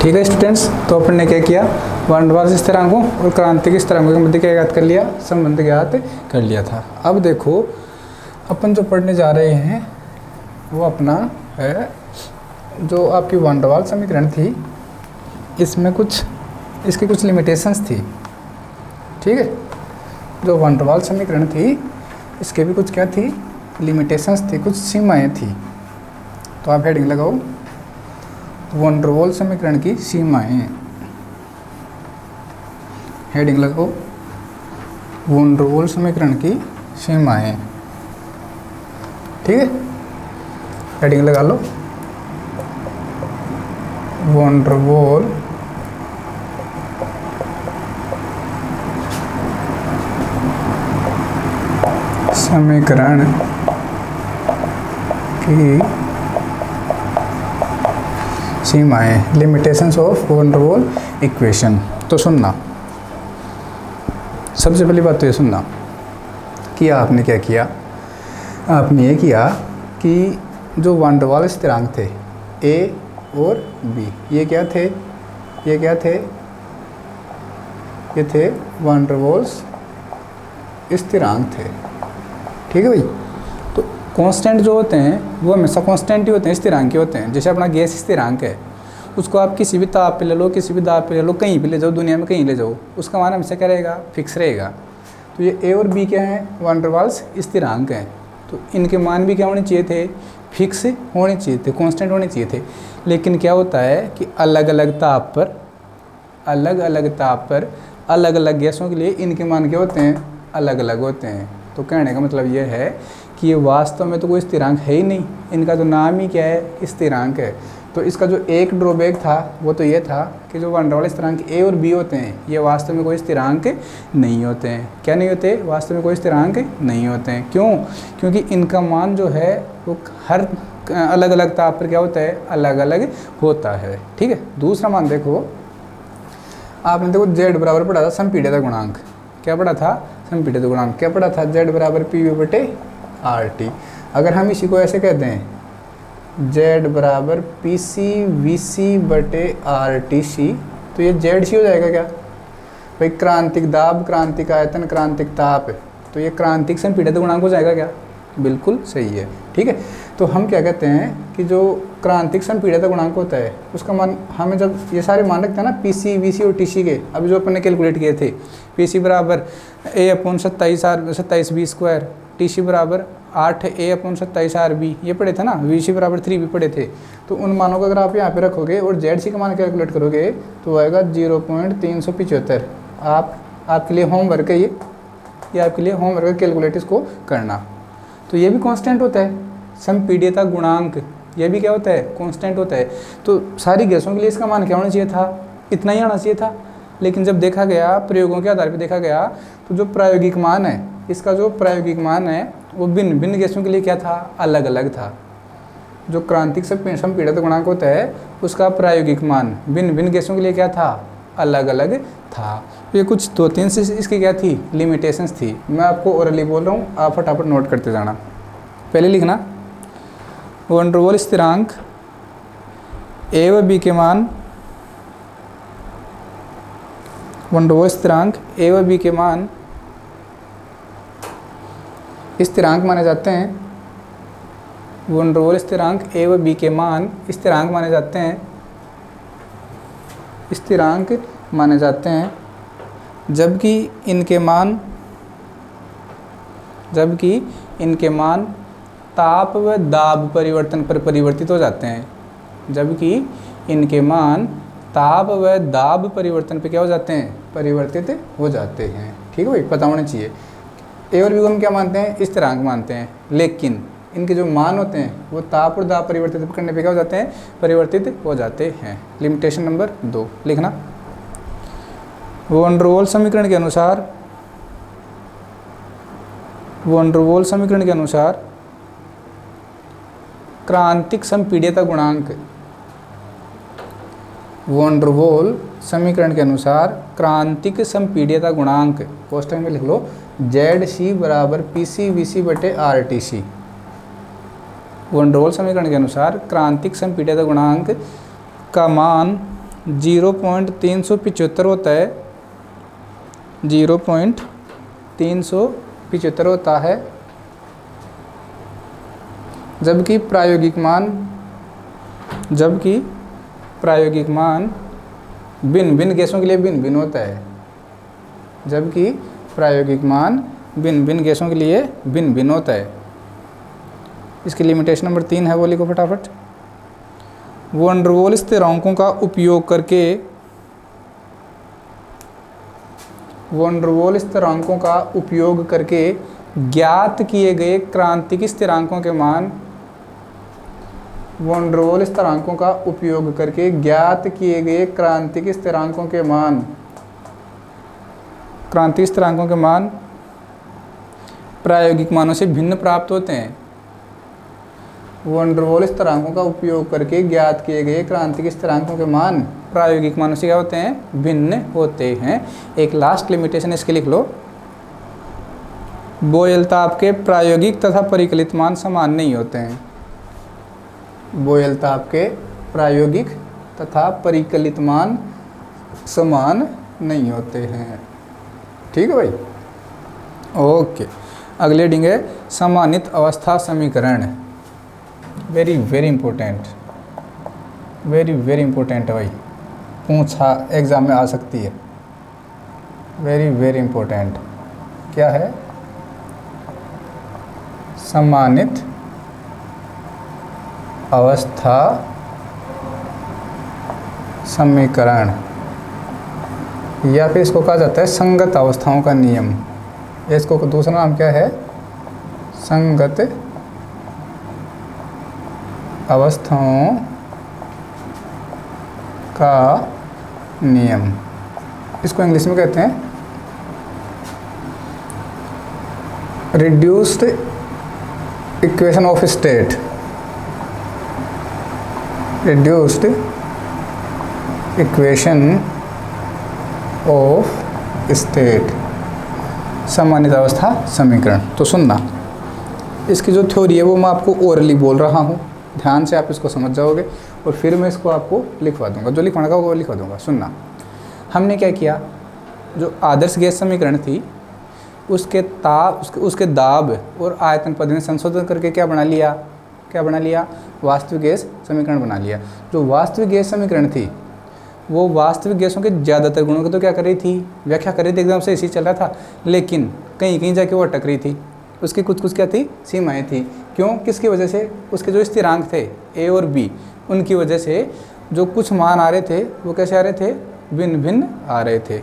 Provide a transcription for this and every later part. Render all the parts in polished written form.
ठीक है स्टूडेंट्स, तो अपन ने क्या किया, वन डर वाल्स स्थिरांकों और क्रांतिक स्थिरांकों के मध्य क्या ज्ञात कर लिया, संबंध ज्ञात कर लिया था। अब देखो अपन जो पढ़ने जा रहे हैं वो अपना है जो आपकी वन डर वाल्स समीकरण थी, इसमें कुछ इसकी कुछ लिमिटेशंस थी। ठीक है, जो वन डर वाल्स समीकरण थी इसके भी कुछ क्या थी, लिमिटेशंस थी, कुछ सीमाएं थी। तो आप हेडिंग लगाओ, वन डर वाल्स समीकरण की सीमाएं। हेडिंग लगाओ, वन डर वाल्स समीकरण की सीमाएं। ठीक है, हेडिंग लगा लो, वन डर वाल्स समीकरण की सीमाएं, limitations of van der Waals equation. तो सुनना, सबसे पहली बात तो ये सुनना कि आपने क्या किया, आपने ये किया कि जो वन डर वाल्स स्थिरांक थे ए और बी, ये क्या थे, ये क्या थे, ये थे वन डर वाल्स स्थिरांक थे। ठीक है भाई, तो कांस्टेंट जो होते हैं वो हमेशा कांस्टेंट ही होते हैं, स्थिरांक ही होते हैं। जैसे अपना गैस स्थिरांक है, उसको आप किसी भी ताप पे ले लो, किसी भी दाब पे ले लो, कहीं भी ले जाओ, दुनिया में कहीं ले जाओ, उसका मान हमेशा क्या रहेगा, फिक्स रहेगा। तो ये ए और बी क्या हैं, वन डर वाल्स स्थिरांक हैं, तो इनके मान भी क्या होने चाहिए थे, फिक्स होने चाहिए थे, कांस्टेंट होने चाहिए थे। लेकिन क्या होता है कि अलग अलग ताप पर अलग अलग गैसों के लिए इनके मान क्या होते हैं, अलग अलग होते हैं। तो कहने का मतलब ये है कि ये वास्तव में तो कोई स्थिरांक है ही नहीं, इनका तो नाम ही क्या है, स्थिरांक है। तो इसका जो एक ड्रॉबैक था वो तो ये था कि जो वन डर वाल्स स्थिरांक ए और बी होते हैं ये वास्तव में कोई स्थिरांक नहीं होते हैं। क्या नहीं होते, वास्तव में कोई स्थिरांक नहीं होते हैं। क्यों? क्योंकि इनका मान जो है वो हर अलग अलग ताप पर क्या होता है, अलग अलग होता है। ठीक है, दूसरा मान देखो, आपने देखो जेड बराबर पढ़ा था संपीड़ित गुणांक। क्या पढ़ा था, संपीड़ित गुणांक। क्या पढ़ा था, जेड बराबर पी वी बटे आर टी। अगर हम इसी को ऐसे कहते हैं, जेड बराबर पी सी वी सी बटे आर टी सी, तो ये जेड सी हो जाएगा क्या भाई, क्रांतिक दाब, क्रांतिक आयतन, क्रांतिक ताप, तो ये क्रांतिक संपीड़ित गुणांक हो जाएगा क्या, बिल्कुल सही है। ठीक है, तो हम क्या कहते हैं कि जो क्रांतिक संपीड़ित गुणांक होता है उसका मान, हमें जब ये सारे मान रखते हैं ना, पी सी वी सी और टी सी के, अभी जो अपन ने कैलकुलेट किए थे, पी सी बराबर A upon 27 B square, T C बराबर 8 ए अपॉन 27 आर बी, ये पढ़े थे ना, वी सी बराबर 3 भी पढ़े थे। तो उन मानों को अगर आप यहाँ पे रखोगे और जेड सी का मान कैलकुलेट करोगे तो आएगा 0.375। आपके लिए होमवर्क है ये आपके लिए होमवर्क है, कैलकुलेट इसको करना। तो ये भी कांस्टेंट होता है, संपीड़ित गुणांक, ये भी क्या होता है, कांस्टेंट होता है। तो सारी गैसों के लिए इसका मान क्या होना चाहिए था, इतना ही आना चाहिए था। लेकिन जब देखा गया, प्रयोगों के आधार पर देखा गया, तो जो प्रायोगिक मान है, इसका जो प्रायोगिक मान है वो भिन्न भिन्न गैसों के लिए क्या था, अलग अलग था। जो क्रांतिक संपीड़ित गुणांक होता है उसका प्रायोगिक मान भिन्न भिन्न गैसों के लिए क्या था, अलग अलग था। तो ये कुछ 2-3 से इसकी क्या थी, लिमिटेशंस थी। मैं आपको ओरली बोल रहा हूँ, आप फटाफट नोट करते जाना। पहले लिखना, वन डर वाल्स स्थिरांक ए व बी के मान, वन डर वाल्स स्थिरांक ए व बी के मान स्थिरांक माने जाते हैं। वन डर वाल्स स्थिरांक ए व बी के मान स्थिरांक माने जाते हैं, स्थिरांक माने जाते हैं जबकि इनके मान ताप व दाब परिवर्तन पर परिवर्तित हो जाते हैं। जबकि इनके मान ताप व दाब परिवर्तन पे क्या हो जाते हैं, परिवर्तित हो जाते हैं। ठीक है भाई, पता होना चाहिए। ए और बी को हम क्या मानते हैं, स्थिरांक मानते हैं, लेकिन इनके जो मान होते हैं वो ताप और दाब परिवर्तित करने पे क्या हो जाते हैं, परिवर्तित हो जाते हैं। लिमिटेशन नंबर 2 लिखना, वन डर वाल्स समीकरण के अनुसार, वन डर वाल्स समीकरण के अनुसार क्रांतिक संपीड़ित गुणांक, वन डर वाल्स समीकरण के अनुसार क्रांतिक संपीड़ित गुणांक, कोष्टक में लिख लो, जेड सी बराबर पी सी वी सी बटे R T C. Van der Waals समीकरण के अनुसार क्रांतिक संपीड़ित गुणांक का मान 0.375 होता है, 0.375 होता है, जबकि प्रायोगिक मान भिन्न भिन्न गैसों के लिए भिन्न भिन्न होता है, जबकि प्रायोगिक मान भिन्न भिन्न गैसों के लिए भिन्न भिन्न होता है। इसकी लिमिटेशन नंबर 3 है, वो लिखो फटाफट। वैन डर वाल्स स्थिरांकों का उपयोग करके, वैन डर वाल्स स्थिरांकों का उपयोग करके ज्ञात किए गए क्रांतिक स्थिरांकों के मान, वैन डर वाल्स स्थिरांकों का उपयोग करके ज्ञात किए गए क्रांतिक स्थिरांकों के मान, क्रांतिक स्थिरांकों के मान प्रायोगिक मानों से भिन्न प्राप्त होते हैं। वैन डर वाल्स स्थिरांकों का उपयोग करके ज्ञात किए गए क्रांतिक स्थिरांकों के मान प्रायोगिक मानों से क्या होते हैं? भिन्न होते हैं। एक लास्ट लिमिटेशन इसके लिख लो, बोयलताप के प्रायोगिक तथा परिकलित मान समान नहीं होते हैं। बोयलताप के प्रायोगिक तथा परिकलित मान समान नहीं होते हैं। ठीक है भाई, ओके। अगले हेडिंग है समानित अवस्था समीकरण। Very very important, very very important है भाई, पूछा एग्जाम में आ सकती है। वेरी वेरी इंपॉर्टेंट क्या है? समानित अवस्था समीकरण, या फिर इसको कहा जाता है संगत अवस्थाओं का नियम। इसको दूसरा नाम क्या है? संगत अवस्थाओं का नियम। इसको इंग्लिश में कहते हैं reduced equation of state, reduced equation of state, समानित अवस्था समीकरण। तो सुनना, इसकी जो थ्योरी है वो मैं आपको ओरली बोल रहा हूँ, ध्यान से आप इसको समझ जाओगे और फिर मैं इसको आपको लिखवा दूंगा, जो लिखवाना होगा वो लिखवा दूंगा। सुनना, हमने क्या किया, जो आदर्श गैस समीकरण थी उसके उसके दाब और आयतन पद में संशोधन करके क्या बना लिया? वास्तविक गैस समीकरण बना लिया। जो वास्तविक गैस समीकरण थी वो वास्तविक गैसों के ज़्यादातर गुणों को तो क्या कर रही थी? व्याख्या कर रही थी, एकदम से इसी चल रहा था, लेकिन कहीं कहीं जाके वो अटक रही थी। उसकी कुछ क्या थी? सीमाएं थी। क्यों? किसकी वजह से? उसके जो स्थिरांक थे ए और बी, उनकी वजह से जो कुछ मान आ रहे थे वो कैसे आ रहे थे? भिन्न भिन्न आ रहे थे।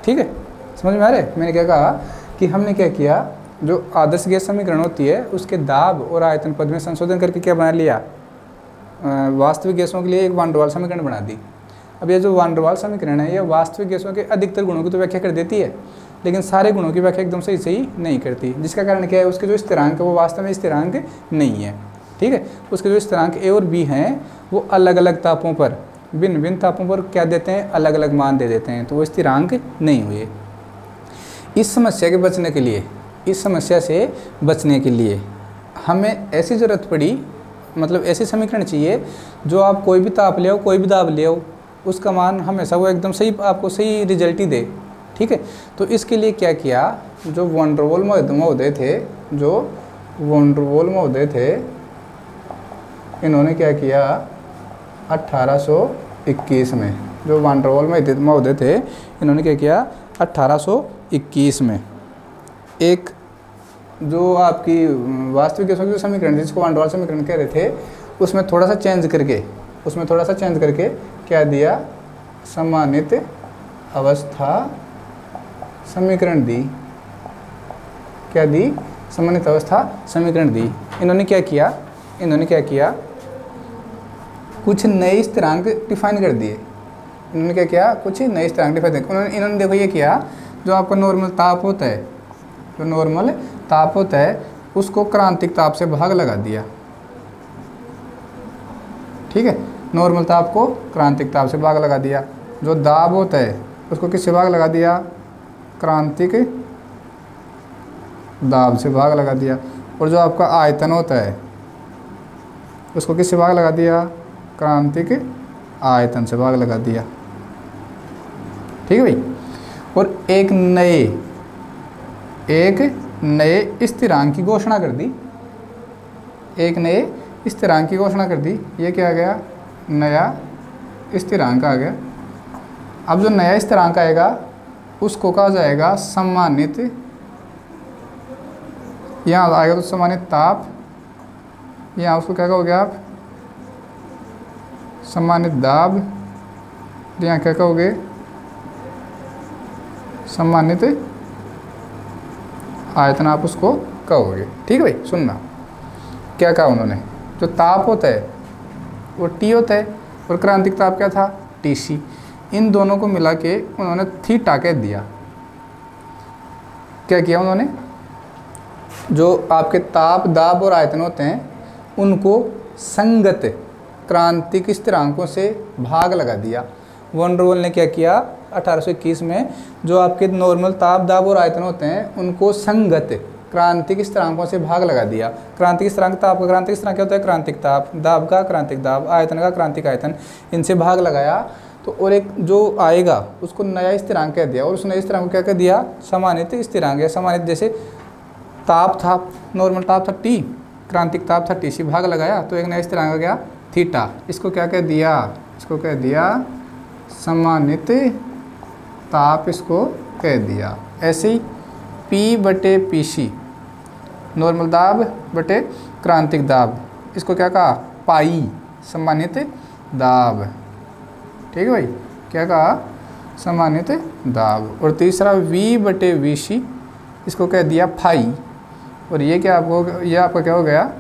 ठीक है, समझ में आ रहा है? मैंने क्या कहा कि हमने क्या किया, जो आदर्श गैस समीकरण होती है उसके दाब और आयतन पद में संशोधन करके क्या बना लिया? वास्तविक गैसों के लिए एक वैन डर वाल्स समीकरण बना दी। अब ये जो वैन डर वाल्स समीकरण है ये वास्तविक गैसों के अधिकतर गुणों की तो व्याख्या कर देती है, लेकिन सारे गुणों की व्याख्या एकदम सही नहीं करती। जिसका कारण क्या है? उसके जो स्थिरांक है वो वास्तव में स्थिरांक नहीं है। ठीक है, उसके जो स्थिरांक ए और बी हैं वो अलग अलग तापों पर, भिन्न भिन्न तापों पर क्या देते हैं? अलग अलग मान दे देते हैं, तो वो स्थिरांक नहीं हुए। इस समस्या से बचने के लिए हमें ऐसी ज़रूरत पड़ी, मतलब ऐसे समीकरण चाहिए जो आप कोई भी ताप ले आओ, कोई भी दाब ले आओ, उसका मान हमेशा वो एकदम सही, आपको सही रिजल्ट ही दे। ठीक है, तो इसके लिए क्या किया, जो वैन डर वाल्स महोदय थे, इन्होंने क्या किया 1821 में, जो वैन डर वाल्स महोदय थे इन्होंने क्या किया 1821 में एक जो आपकी वास्तविक गैसों की जो समीकरण जिसको वैन डर वाल्स समीकरण कह रहे थे उसमें थोड़ा सा चेंज करके क्या दिया? समानित अवस्था समीकरण दी। क्या दी? समानित अवस्था समीकरण दी। इन्होंने क्या किया? कुछ नए स्थिरांक डिफाइन कर दिए। कुछ नए स्थिरांक डिफाइन कर, इन्होंने देखो ये किया, जो आपका नॉर्मल ताप होता है उसको क्रांतिक ताप से भाग लगा दिया। ठीक है, नॉर्मल ताप को क्रांतिक ताप से भाग लगा दिया। जो दाब होता है उसको किससे भाग लगा दिया? क्रांतिक दाब से भाग लगा दिया। और जो आपका आयतन होता है उसको किससे भाग लगा दिया? क्रांतिक आयतन से भाग लगा दिया। ठीक है भाई। और एक नए स्थिरांक की घोषणा कर दी, एक नए स्थिरांक की घोषणा कर दी। ये क्या आ गया, नया स्थिरांक आ गया। अब जो नया स्थिरांक आएगा उसको कहा जाएगा सम्मानित, यहाँ आएगा तो सम्मानित ताप, यहाँ उसको क्या कहोगे आप, सम्मानित दाब, यहाँ क्या कहोगे, सम्मानित आयतन आप उसको कहोगे। ठीक है भाई। सुनना क्या कहा उन्होंने, जो ताप होता है वो T होता है और क्रांतिक ताप क्या था, TC। इन दोनों को मिला के उन्होंने थीटा कह दिया। क्या किया उन्होंने, जो आपके ताप, दाब और आयतन होते हैं उनको संगत क्रांतिक स्थिरांकों से भाग लगा दिया। वन डर वाल ने क्या किया, 1821 में जो आपके नॉर्मल ताप, दाब और आयतन होते हैं उनको संगत क्रांतिक स्थिरांकों से भाग लगा दिया। क्रांतिक स्थिरांक, ताप का क्रांतिक स्थिरांक क्या होता है, क्रांतिक ताप, दाब का क्रांतिक दाब, आयतन का क्रांतिक आयतन, इनसे भाग लगाया। तो और एक जो आएगा उसको नया स्थिरांक कह दिया, और उस नए स्थिरांक को क्या कह दिया, समानित स्थिरांक है। समानित जैसे ताप था, नॉर्मल ताप था T, क्रांतिक ताप था TC, भाग लगाया तो एक नया स्थिरांक आ गया थीटा। इसको क्या कह दिया, इसको कह दिया सम्मानित ताप, इसको कह दिया। ऐसे ही P/PC, नॉर्मल दाब बटे क्रांतिक दाब, इसको क्या कहा, पाई, सम्मानित दाब। ठीक है भाई, क्या कहा, सम्मानित दाब। और तीसरा V/VC, इसको कह दिया फाई, और ये क्या आपको, ये आपका क्या हो गया,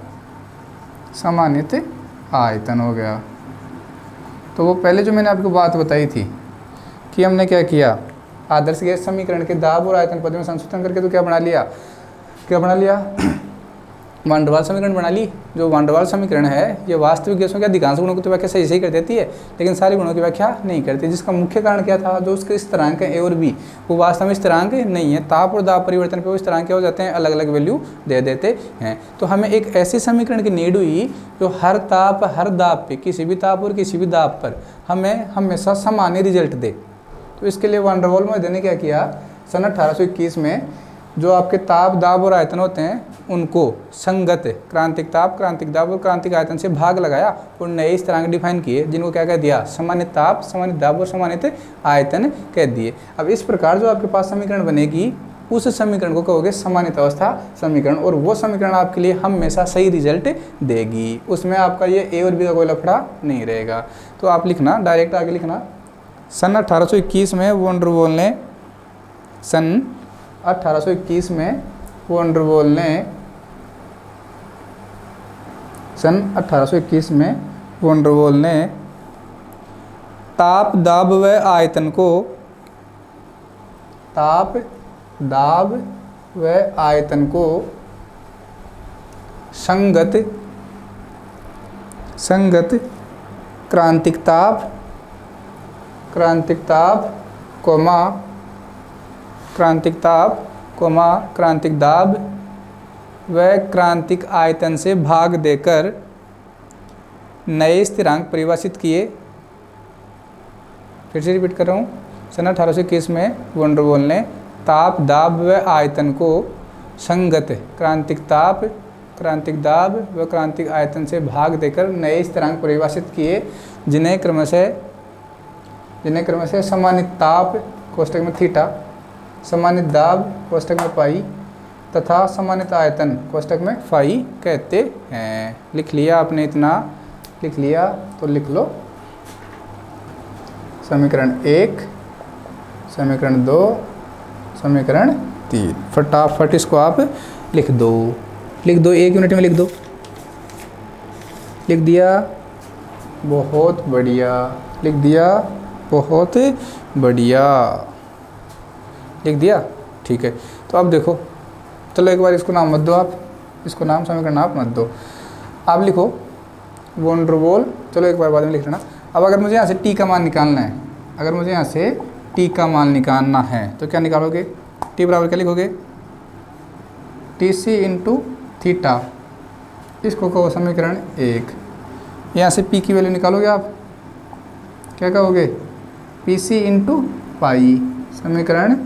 सम्मानित आयतन हो गया। तो वो पहले जो मैंने आपको बात बताई थी कि हमने क्या किया, आदर्श गैस समीकरण के दाब और आयतन पद में संशोधन करके तो क्या बना लिया वान डर वाल समीकरण बना ली। जो वान डर वाल समीकरण है ये वास्तविक गैसों के अधिकांश गुणों की तो व्याख्या सही कर देती है, लेकिन सारे गुणों की व्याख्या नहीं करती। जिसका मुख्य कारण क्या था, जो उसके स्थिरांक है A और B वो वास्तव में स्थिरांक नहीं है। ताप और दाब परिवर्तन पे वो स्थिरांक क्या हो जाते हैं, अलग अलग वैल्यू दे देते हैं। तो हमें एक ऐसे समीकरण की नीड हुई जो हर ताप, हर दाब पे, किसी भी ताप और किसी भी दाब पर हमें हमेशा सामान्य रिजल्ट दे। तो इसके लिए वान डर वाल महोदय ने क्या किया, सन 1821 में जो आपके ताप, दाब और आयतन होते हैं उनको संगत क्रांतिक ताप, क्रांतिक दाब और क्रांतिक आयतन से भाग लगाया और नए स्थिरांक डिफाइन किए, जिनको क्या कह दिया, सामान्य ताप, सामान्य दाब और सामान्य आयतन कह दिए। अब इस प्रकार जो आपके पास समीकरण बनेगी उस समीकरण को कहोगे सामान्य अवस्था समीकरण, और वो समीकरण आपके लिए हमेशा सही रिजल्ट देगी। उसमें आपका ये A और B का कोई लफड़ा नहीं रहेगा। तो आप लिखना, डायरेक्ट आगे लिखना, सन 1821 में वान डर वाल ने, सन 1821 में वान डर वाल ने, सन 1821 में वान डर वाल ने ताप, दाब व आयतन को, ताप, दाब व आयतन को संगत क्रांतिक ताप, क्रांतिक दाब व क्रांतिक आयतन से भाग देकर नए स्थिरांक परिभाषित किए। फिर से रिपीट कर रहा हूँ, सन 1821 में वान डर वाल ने ताप, दाब व आयतन को संगत क्रांतिक ताप, क्रांतिक दाब व क्रांतिक आयतन से भाग देकर नए स्थिरांक परिभाषित किए, जिन्हें क्रमशः सम्मानित ताप कोष्टक में थीटा, सम्मानित दाब कोष्टक में पाई तथा सम्मानित आयतन कोष्टक में फाई कहते हैं। लिख लिया आपने, इतना लिख लिया तो लिख लो समीकरण 1, समीकरण 2, समीकरण 3। फटाफट इसको आप लिख दो, 1 यूनिट में लिख दो। लिख दिया, बहुत बढ़िया, लिख दिया, बहुत बढ़िया, लिख दिया, ठीक है। तो अब देखो, चलो एक बार इसको नाम मत दो आप, इसको नाम समीकरण आप मत दो, आप लिखो वान डर वाल। चलो एक बार बाद में लिख लेना। अब अगर मुझे यहाँ से T का मान निकालना है, अगर मुझे यहाँ से T का मान निकालना है तो क्या निकालोगे, T बराबर क्या लिखोगे, TC इंटू थीटा, इसको कहो समीकरण 1। यहाँ से P की वैल्यू निकालोगे आप, क्या कहोगे, पी सी इंटू पाई, समीकरण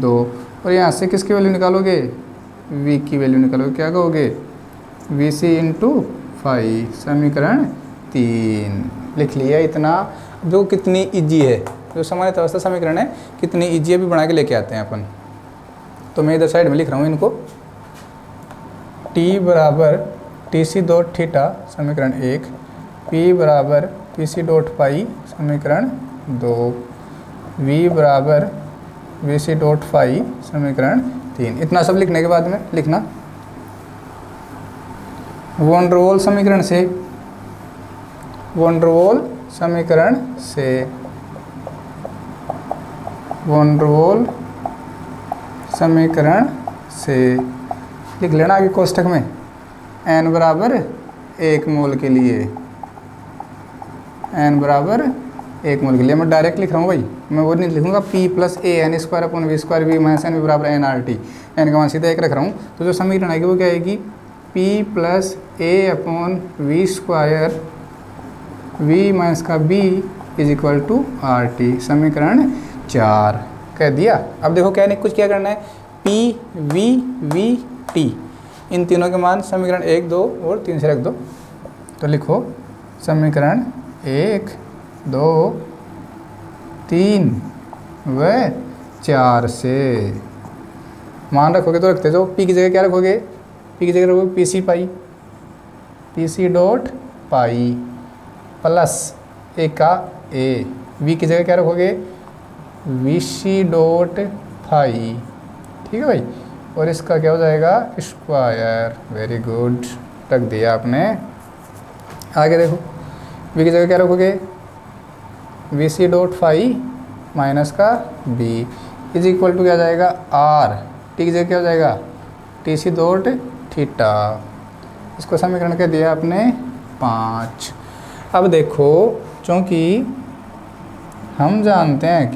2। और यहाँ से किसकी वैल्यू निकालोगे, v की वैल्यू निकालोगे, क्या कहोगे, वी सी इंटू फाई, समीकरण 3। लिख लिया इतना। जो कितनी ईजी है, जो सामान्य अवस्था समीकरण है कितनी ईजी है, भी बना के लेके आते हैं अपन। तो मैं इधर साइड में लिख रहा हूँ इनको, t बराबर टी सी डॉट थीटा समीकरण 1, p बराबर पी सी डॉट पाई समीकरण 2, v बराबर वी सी डॉट फाई समीकरण 3। इतना सब लिखने के बाद में लिखना वॉन डर वाल समीकरण से, वॉन डर वाल समीकरण से, वॉन डर वाल समीकरण से लिख लेना आगे कोष्ठक में, n बराबर 1 मोल के लिए, n बराबर 1 मोल के लिए। मैं डायरेक्ट लिख रहा हूँ भाई, मैं वो नहीं लिखूंगा p plus A N square upon V square V minus N V बराबर एन आर टी, एन का मान सीधा 1 रख रहा हूँ। तो जो समीकरण आएगी वो क्या आएगी, p plus A upon V square V minus का b is equal to R T, समीकरण 4 कह दिया। अब देखो क्या नहीं, कुछ क्या करना है, p v v t, इन तीनों के मान समीकरण 1 2 और 3 से रख दो। तो लिखो समीकरण 1 2 3 व 4 से मान रखोगे तो रखते जाओ। p की जगह क्या रखोगे, p की जगह रखोगे P C pi, P C dot pi plus A का ए, v की जगह क्या रखोगे, वी सी डॉट फाई, ठीक है भाई। और इसका क्या हो जाएगा, स्क्वायर, वेरी गुड, रख दिया आपने। आगे देखो, v की जगह क्या रखोगे, V C dot phi minus का b इज इक्वल टू क्या हो जाएगा, r, t की जगह क्या हो जाएगा, टी सी डॉट थीटा, इसको समीकरण क्या दिया आपने 5। अब देखो, चूँकि हम जानते हैं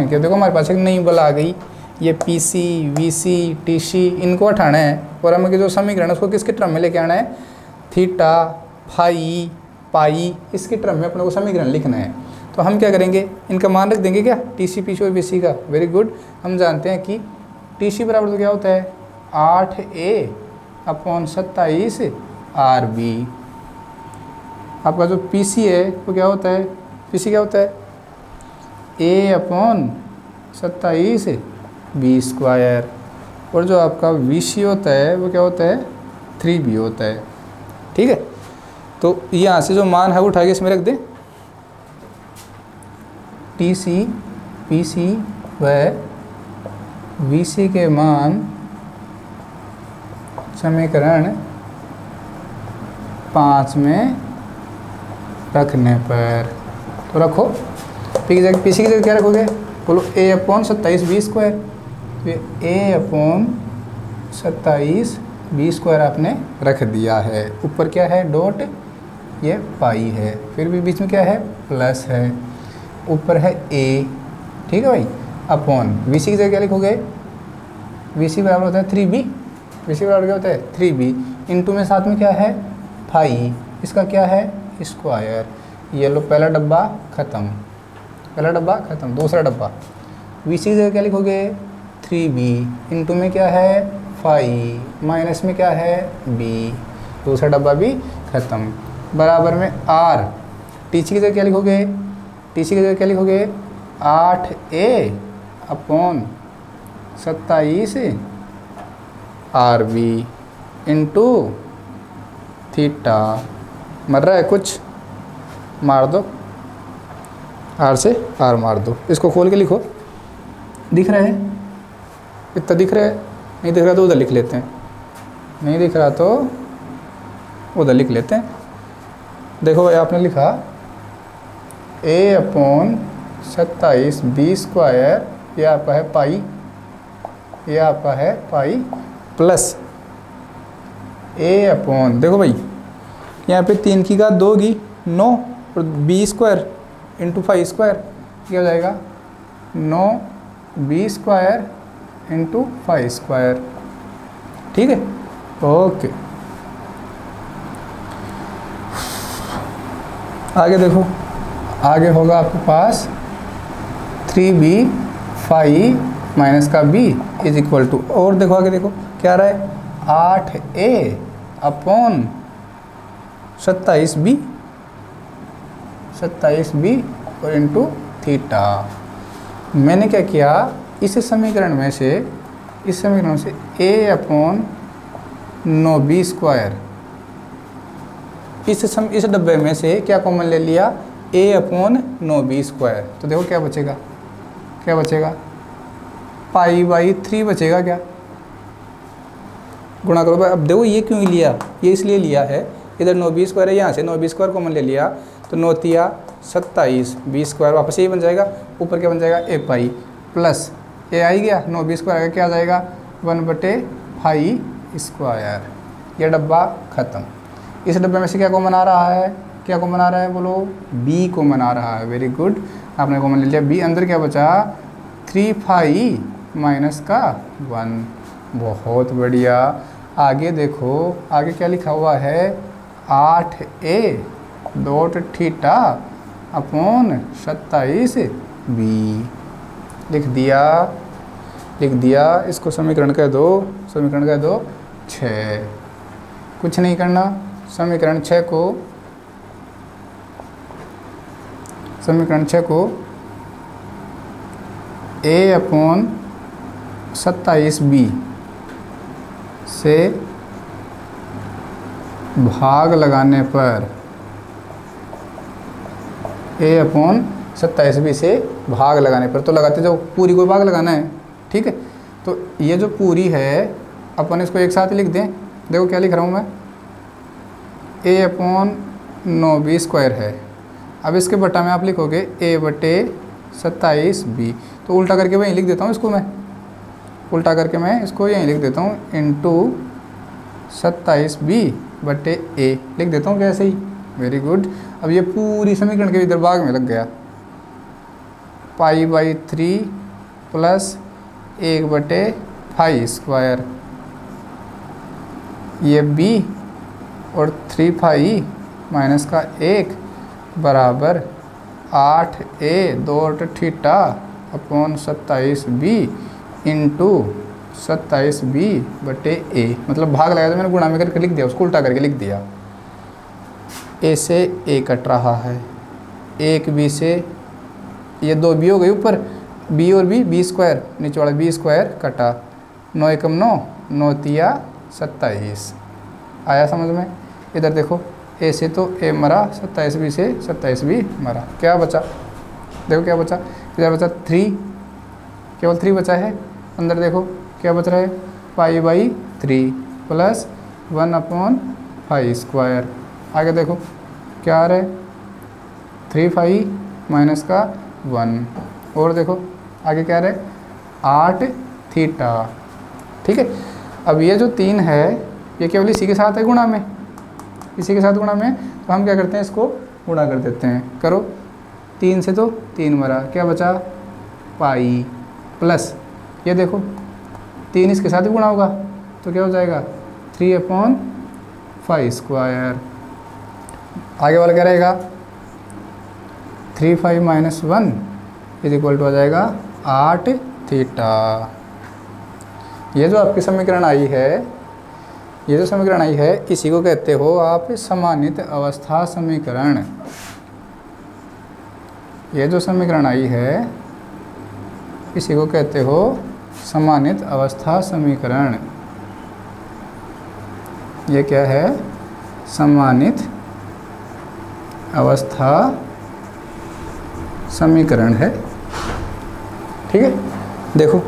कि देखो हमारे पास एक नई बल आ गई, ये P C V C T C इनको हटाना है, और हमें जो समीकरण है उसको किसके टर्म में लेके आना है, थीटा फाई पाई, इसके टर्म में अपने को समीकरण लिखना है। तो हम क्या करेंगे, इनका मान रख देंगे क्या, टी सी पी सी और वी सी का, वेरी गुड। हम जानते हैं कि टी सी बराबर तो क्या होता है 8a अपॉन 27 आर बी। आपका जो पी सी है वो क्या होता है, पी सी क्या होता है a अपॉन 27 बी स्क्वायर, और जो आपका वी सी होता है वो क्या होता है 3b होता है, ठीक है। तो यहाँ से जो मान है वो उठा के इसमें रख दें, टी सी पी सी व वी सी के मान समीकरण 5 में रखने पर, तो रखो पी की जगह, पी सी की जगह क्या रखोगे, बोलो a अपॉन 27 बी स्क्वायर, तो a अपॉन 27 बी स्क्वायर आपने रख दिया है। ऊपर क्या है डॉट, ये पाई है, फिर भी बीच में क्या है प्लस है, ऊपर है a, ठीक है भाई, अपॉन वी सी की जगह क्या लिखोगे, वी सी बराबर होता है 3b, वी सी बराबर क्या होता है 3b, इंटू में साथ में क्या है फाई, इसका क्या है स्क्वायर। ये लो पहला डब्बा ख़त्म, पहला डब्बा ख़त्म, दूसरा डब्बा वी सी की जगह क्या लिखोगे 3b, इंटू में क्या है फाई, माइनस में क्या है b, दूसरा डब्बा भी ख़त्म, बराबर में r, टी सी की जगह क्या लिखोगे, टी सी की जगह क्या लिखोगे 8a upon 27 R B into theta, मर रहा है कुछ, मार दो, आर से आर मार दो, इसको खोल के लिखो, दिख रहा है इतना, दिख रहा है, नहीं दिख रहा तो उधर लिख लेते हैं, नहीं दिख रहा तो उधर लिख लेते हैं। देखो भाई आपने लिखा a अपॉन 27 बी स्क्वायर, ये आपका है पाई, ये आपका है पाई प्लस a अपॉन, देखो भाई यहाँ पे 3 की घात 2 की 9 और B square into phi square क्या हो जाएगा 9 B square into phi square, ठीक है, ओके। आगे देखो, आगे होगा आपके पास 3b फाइव माइनस का b इज इक्वल टू, और देखो आगे देखो क्या आ रहा है, 8a अपॉन 27b और इंटू थीटा। मैंने क्या किया, इस समीकरण में से a अपॉन 9b स्क्वायर, इस डब्बे में से क्या कॉमन ले लिया, a अपॉन 9b स्क्वायर। तो देखो क्या बचेगा, पाई बाई 3 बचेगा क्या, गुणा करो। अब देखो ये क्यों लिया, ये इसलिए लिया है, इधर 9b स्क्वायर है, यहाँ से 9b स्क्वायर कॉमन ले लिया, तो 9 तिया 27, b स्क्वायर वापस यही बन जाएगा, ऊपर क्या बन जाएगा, a पाई प्लस a आई गया, 9b स्क्वायर आएगा, क्या आ जाएगा 1/5 स्क्वायर। ये डब्बा ख़त्म। इस डब्बे में से क्या कॉमन आ रहा है, बोलो b कॉमन आ रहा है। वेरी गुड, आपने कॉमन ले लिया b। अंदर क्या बचा, 3 माइनस का 1, बहुत बढ़िया। आगे देखो, आगे क्या लिखा हुआ है, 8a dot theta upon 27b लिख दिया। इसको समीकरण कह दो 6। कुछ नहीं करना, समीकरण 6 को a अपॉन 27b से भाग लगाने पर, a अपॉन 27b से भाग लगाने पर, तो लगाते जाओ, पूरी को भाग लगाना है, ठीक है। तो ये जो पूरी है अपन इसको एक साथ लिख दें। देखो क्या लिख रहा हूँ मैं, a अपॉन 9b स्क्वायर है। अब इसके बटा में आप लिखोगे a बटे 27b, तो उल्टा करके मैं यहीं लिख देता हूँ इसको, यहीं लिख देता हूँ इंटू 27b बटे a लिख देता हूँ वैसे ही। Very good. अब ये पूरी समीकरण के इधर भाग में लग गया, π/3 प्लस 1/5 स्क्वायर, ये b और 3 माइनस का 1 बराबर 8a dot theta upon 27b into 27b बटे a, मतलब भाग लगाया तो मैंने गुणा में करके लिख दिया, उसको उल्टा करके लिख दिया। a से a कट रहा है, 1b से ये 2b हो गई ऊपर, b और b स्क्वायर, नीचे वाला b स्क्वायर कटा, 9 एकम 9, 9 तिया 27। आया समझ में। इधर देखो a से तो a मरा, 27b से 27b मरा, क्या बचा, देखो क्या बचा, इधर बचा 3, केवल 3 बचा है। अंदर देखो क्या बच रहा है, π/3 प्लस 1/5 स्क्वायर। आगे देखो क्या आ रहा है, 3 माइनस का 1, और देखो आगे क्या आ रहा है, 8 थीटा, ठीक है। अब ये जो 3 है ये केवल इसी के साथ है गुणा में, तो हम क्या करते हैं, इसको गुणा कर देते हैं। करो, 3 से तो 3 मरा, क्या बचा, पाई प्लस ये देखो 3 इसके साथ ही गुणा होगा, तो क्या हो जाएगा 3/5 स्क्वायर। आगे वाला क्या रहेगा, 3 माइनस 1 इज इक्वल टू आ जाएगा 8 थीटा। ये जो आपकी समीकरण आई है, इसी को कहते हो आप समानित अवस्था समीकरण। ये जो समीकरण आई है इसी को कहते हो समानित अवस्था समीकरण। ये क्या है, समानित अवस्था समीकरण है, ठीक है। देखो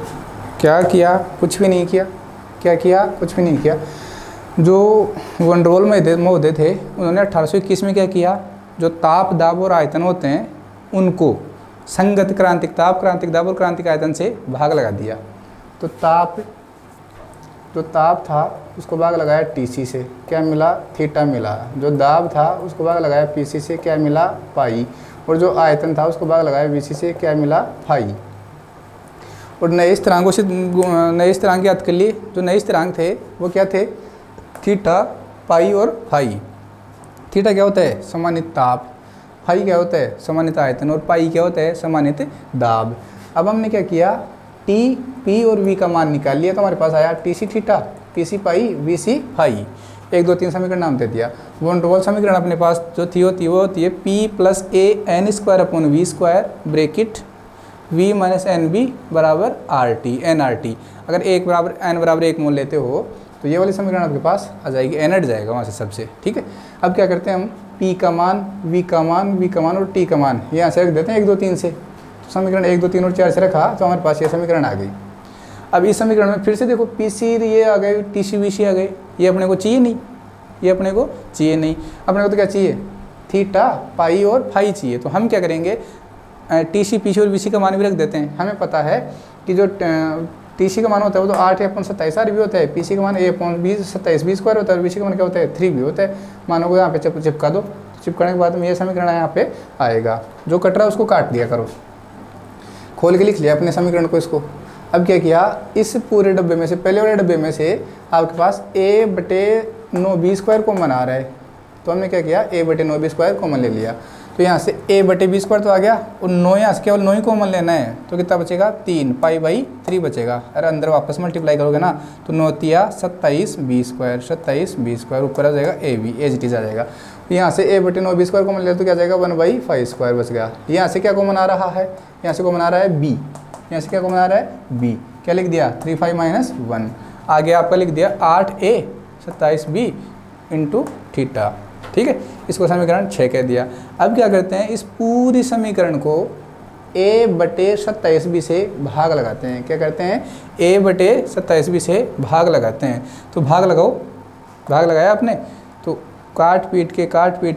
क्या किया, कुछ भी नहीं किया, क्या किया, कुछ भी नहीं किया। जो वन रोल महोदय थे उन्होंने 1821 में क्या किया, जो ताप दाब और आयतन होते हैं उनको संगत क्रांतिक ताप, क्रांतिक दाब और क्रांतिक आयतन से भाग लगा दिया। तो जो ताप था उसको भाग लगाया टीसी से, क्या मिला, थीटा मिला। जो दाब था उसको भाग लगाया पीसी से, क्या मिला, पाई। और जो आयतन था उसको भाग लगाया बीसी से, क्या मिला, फाई। और नए स्थिरांक याद कर लिए, जो नए स्थिरांक थे वो क्या थे, थीटा, पाई और फाई। थीटा क्या होता है, समानित ताप, फाई क्या होता है समानित आयतन और पाई क्या होता है समानित दाब। अब हमने क्या किया, टी पी और वी का मान निकाल लिया तो हमारे पास आया T C theta, T C pi, V C phi. 1 2 3 समीकरण नाम दे दिया। वन टू वन समीकरण अपने पास जो थी वो होती है P plus A N square upon V square bracket V minus N B बराबर R T N R T. अगर एक बराबर एन बराबर 1 मोल लेते हो तो ये वाली समीकरण आपके पास आ जाएगी, एन हट जाएगा वहाँ से सबसे। ठीक है, अब क्या करते हैं हम, पी का मान, वी का मान, वी का मान और टी का मान यहाँ से रख देते हैं 1 2 3 से। तो समीकरण 1 2 3 और 4 से रखा तो हमारे पास ये समीकरण आ गई। अब इस समीकरण में फिर से देखो पी सी ये आ गए, टी सी वी सी आ गए, ये अपने को चाहिए नहीं, ये अपने को चाहिए नहीं। अपने को तो क्या चाहिए, थीटा पाई और फाई चाहिए। तो हम क्या करेंगे, टी सी पी सी और वी सी का मान भी रख देते हैं। हमें पता है कि जो टी सी का मान होता है वो तो 8 अपॉन 27 आर भी होता है, पी सी का मान ए अपॉन 27 बी स्क्वायर होता है और वी सी का मान क्या होता है 3 भी होता है। मानों को यहाँ पे चिपका दो, चिपकाने के बाद में ये समीकरण यहाँ पे आएगा। जो कट रहा है उसको काट दिया करो, खोल के लिख लिया अपने समीकरण को इसको। अब क्या किया, इस पूरे डब्बे में से, पहले वाले डब्बे में से आपके पास a बटे 9 बी स्क्वायर कॉमन आ रहा है। तो हमने क्या किया, a बटे 9 बी स्क्वायर कॉमन ले लिया। तो यहाँ से a बटे बी स्क्वायर तो आ गया और 9 यहाँ से केवल 9 ही कॉमन लेना है। तो कितना बचेगा, 3 पाई बाई 3 बचेगा। अरे अंदर वापस मल्टीप्लाई करोगे ना तो 9 तिया 27 बी स्क्वायर, 27 बी स्क्वायर, ऊपर आ जाएगा ए बी, एज टी आ जाएगा। यहाँ से a बटे 9 बी स्क्वायर कॉमन ले तो क्या जाएगा 1/5 स्क्वायर बच गया। यहाँ से क्या कॉमन आ रहा है, यहाँ से कॉमन आ रहा है b, यहाँ से क्या कॉमन आ रहा है b, क्या लिख दिया 3 5 माइनस 1, आगे आपका लिख दिया 8a 27b इंटू थीटा। ठीक है, इसको समीकरण 6 कह दिया। अब क्या करते हैं, इस पूरी समीकरण को a बटे 27b से भाग लगाते हैं। क्या करते हैं, a बटे 27b से भाग लगाते हैं। तो भाग लगाओ, भाग लगाया आपने तो काट पीट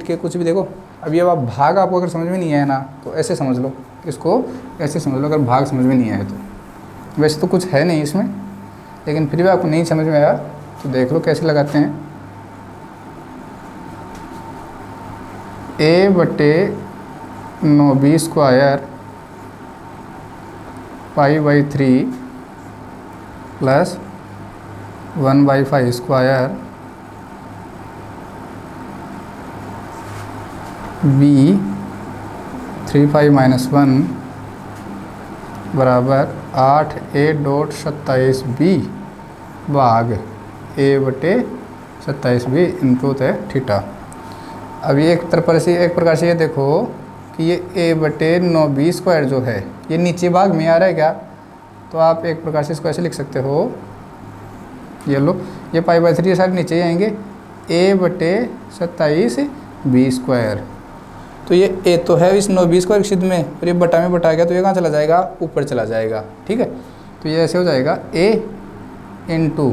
के कुछ भी देखो। अब ये आप भाग आपको अगर समझ में नहीं आया ना तो ऐसे समझ लो, इसको ऐसे समझ लो, अगर भाग समझ में नहीं आया तो। वैसे तो कुछ है नहीं इसमें, लेकिन फिर भी आपको नहीं समझ में आया तो देख लो कैसे लगाते हैं। a बटे 9 B square pi by 3 plus 1/5 square b 3 5 minus 1 बराबर 8a डॉट 27b भाग a बटे 27b इंटू है थीटा। अब ये एक प्रकार से ये देखो कि ये a बटे 9 बी स्क्वायर जो है ये नीचे भाग में आ रहा है क्या, तो आप एक प्रकार से इसको ऐसे लिख सकते हो, ये लो, ये पाई बाई 3 ये सारे नीचे ही आएंगे, a बटे 27 बी स्क्वायर। तो ये a तो है इस 9 बी स्क्वायर की सिद्ध में, और ये बटा में बटा गया तो ये कहाँ चला जाएगा, ऊपर चला जाएगा। ठीक है, तो ये ऐसे हो जाएगा a इंटू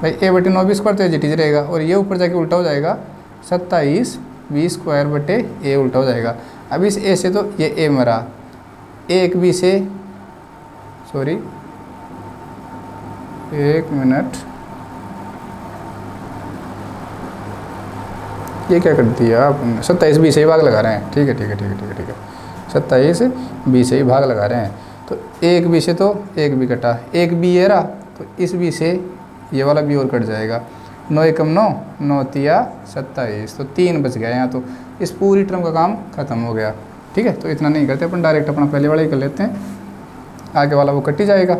भाई a बटे 9 बी स्क्वायर तो ये जीटी रहेगा, और ये ऊपर जाके उल्टा हो जाएगा 27 बी स्क्वायर बटे a उल्टा हो जाएगा। अब इस a से तो ये a मरा, एक b से, सॉरी एक मिनट, ये क्या कर दिया आपने, 27 बी से ही भाग लगा रहे हैं। ठीक है 27 बी से ही भाग लगा रहे हैं। तो एक बी से तो एक बी कटा, एक बी ये रहा तो इस बी से ये वाला बी और कट जाएगा। 9 एकम 9, 9 तिया 27, तो 3 बच गया यहाँ। तो इस पूरी टर्म का काम ख़त्म हो गया। ठीक है, तो इतना नहीं करते अपन, डायरेक्ट अपना पहले वाला ही कर लेते हैं, आगे वाला वो कट ही जाएगा।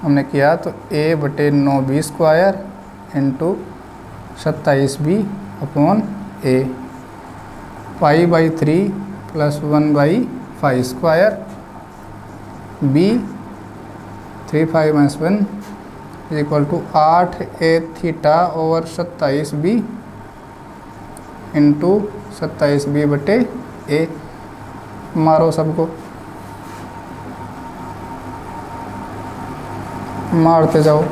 हमने किया तो a बटे 9 B square into 27 B upon a, pi by 3 plus 1/5 square b 3 5 minus 1 is equal to 8a theta over 27 B into 27 B बटे a। मारो सबको, मारते जाओ,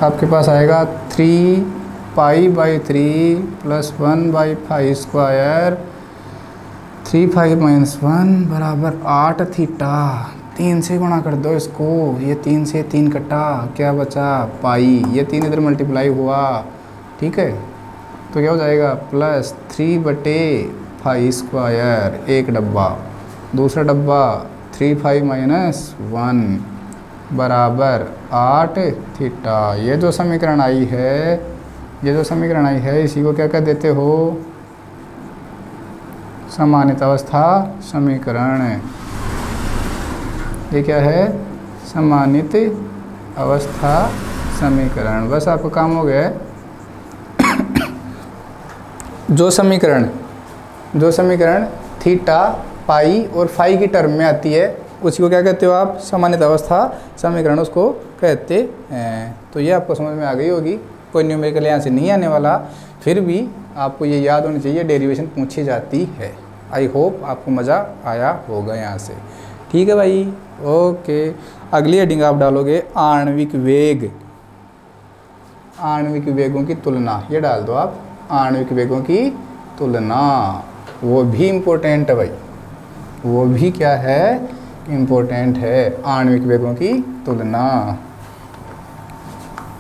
आपके पास आएगा 3 पाई बाई 3 प्लस 1/5 स्क्वायर 3 5 माइनस 1 बराबर 8 थीटा। 3 से गुणा कर दो इसको, ये 3 से 3 कटा, क्या बचा पाई, ये 3 इधर मल्टीप्लाई हुआ। ठीक है, तो क्या हो जाएगा प्लस 3 बटे 5 स्क्वायर, एक डब्बा, दूसरा डब्बा 3 5 माइनस 1 बराबर 8 थीटा। ये जो समीकरण आई है, इसी को क्या कह देते हो, समानित अवस्था समीकरण। ये क्या है? समानित अवस्था समीकरण। बस आपका काम हो गया है। जो समीकरण थीटा, पाई और फाई की टर्म में आती है उसी को क्या कहते हो आप? समानित अवस्था समीकरण उसको कहते हैं। तो ये आपको समझ में आ गई होगी। कोई न्यूमेरिकल यहाँ से नहीं आने वाला, फिर भी आपको ये याद होनी चाहिए, डेरिवेशन पूछी जाती है। आई होप आपको मज़ा आया होगा यहाँ से। ठीक है भाई, ओके। अगली हेडिंग आप डालोगे आणविक वेग, आणविक वेगों की तुलना। ये डाल दो आप, आणविक वेगों की तुलना। वो भी इम्पोर्टेंट है भाई, वो भी क्या है? इम्पोर्टेंट है, आणविक वेगों की तुलना।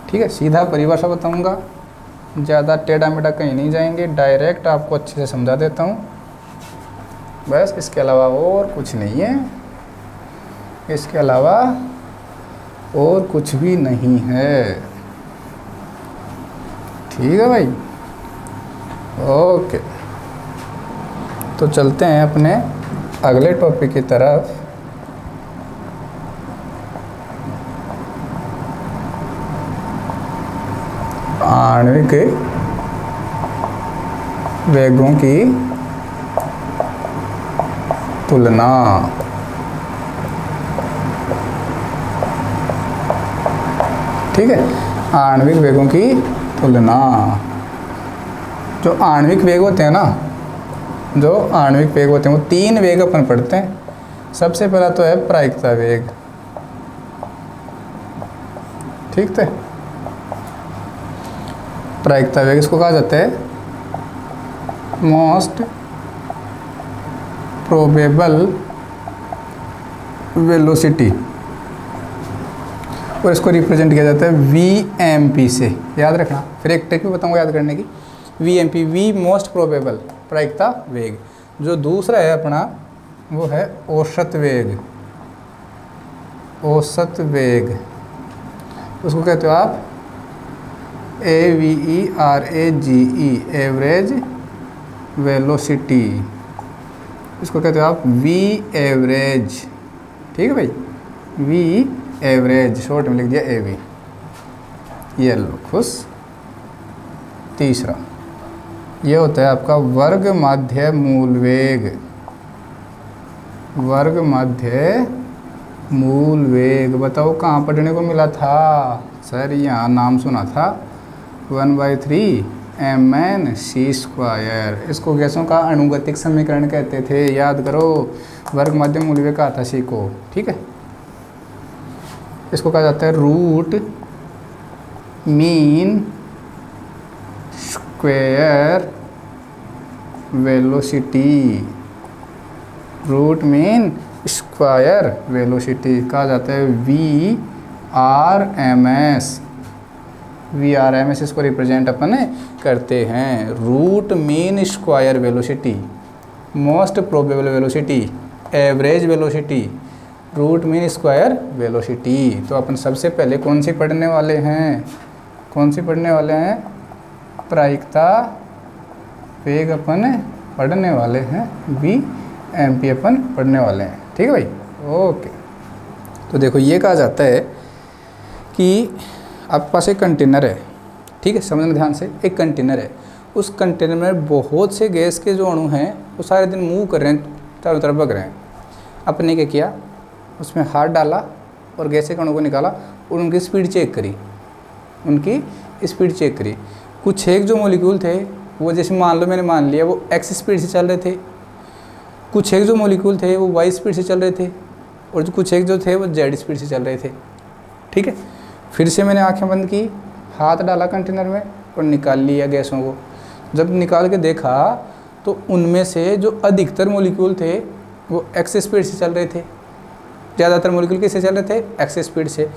ठीक है, सीधा परिभाषा बताऊंगा, ज़्यादा टेढ़ा मेढ़ा कहीं नहीं जाएंगे, डायरेक्ट आपको अच्छे से समझा देता हूँ। बस इसके अलावा और कुछ नहीं है, इसके अलावा और कुछ भी नहीं है। ठीक है भाई, ओके। तो चलते हैं अपने अगले टॉपिक की तरफ। आणविक वेगों की तुलना। ठीक है, आणविक वेगों की तुलना। जो आणविक वेग होते हैं ना, जो आणविक वेग होते हैं वो 3 वेग अपन पढ़ते हैं। सबसे पहला तो है प्रायिकता वेग। ठीक है, प्रायिकता वेग इसको कहा जाता है मोस्ट प्रोबेबल वेलोसिटी, और इसको रिप्रेजेंट किया जाता है VMP से। याद रखना, फिर एक ट्रिक भी बताऊंगा याद करने की। VMP, वी मोस्ट प्रोबेबल, प्रायिकता वेग। जो दूसरा है अपना वो है औसत वेग, औसत वेग। उसको कहते हो आप AVERAGE, एवरेज वेलोसिटी। इसको कहते हो आप V एवरेज। ठीक है भाई, V एवरेज, शॉर्ट में लिख दिया AV। ये लो खुश। तीसरा ये होता है आपका वर्ग माध्य मूल वेग, वर्ग माध्य मूल वेग। बताओ कहाँ पढ़ने को मिला था? सर यहाँ नाम सुना था, 1/3 mc²। इसको गैसों का अणुगतिक समीकरण कहते थे, याद करो। वर्ग माध्य मूल वेग कहा था, सीखो। ठीक है, इसको कहा जाता है root mean square velocity. Root mean square velocity कहा जाता है VRMS। इसको रिप्रेजेंट अपन करते हैं, root mean square velocity, most probable velocity, average velocity, root mean square velocity. तो अपन सबसे पहले कौन सी पढ़ने वाले हैं? कौन सी पढ़ने वाले हैं? प्रायिकता वेग अपन पढ़ने वाले हैं, VMP अपन पढ़ने वाले हैं। ठीक है भाई, ओके। तो देखो ये कहा जाता है कि आपके पास एक कंटेनर है। ठीक है, समझना ध्यान से। एक कंटेनर है, उस कंटेनर में बहुत से गैस के जो अणु हैं वो सारे दिन मूव कर रहे हैं, चारों तरफ भग रहे हैं। अपने क्या किया, उसमें हाथ डाला और गैस के अणु को निकाला और उनकी स्पीड चेक करी, उनकी स्पीड चेक करी। कुछ एक जो मॉलिक्यूल थे वो, जैसे मान लो मैंने मान लिया, वो x स्पीड से चल रहे थे। कुछ एक जो मॉलिक्यूल थे वो y स्पीड से चल रहे थे, और जो कुछ एक जो थे वो z स्पीड से चल रहे थे। ठीक है, फिर से मैंने आंखें बंद की, हाथ डाला कंटेनर में और निकाल लिया गैसों को। जब निकाल के देखा तो उनमें से जो अधिकतर मॉलिक्यूल थे वो x स्पीड से चल रहे थे, ज़्यादातर मॉलिक्यूल किससे चल रहे थे? x स्पीड से।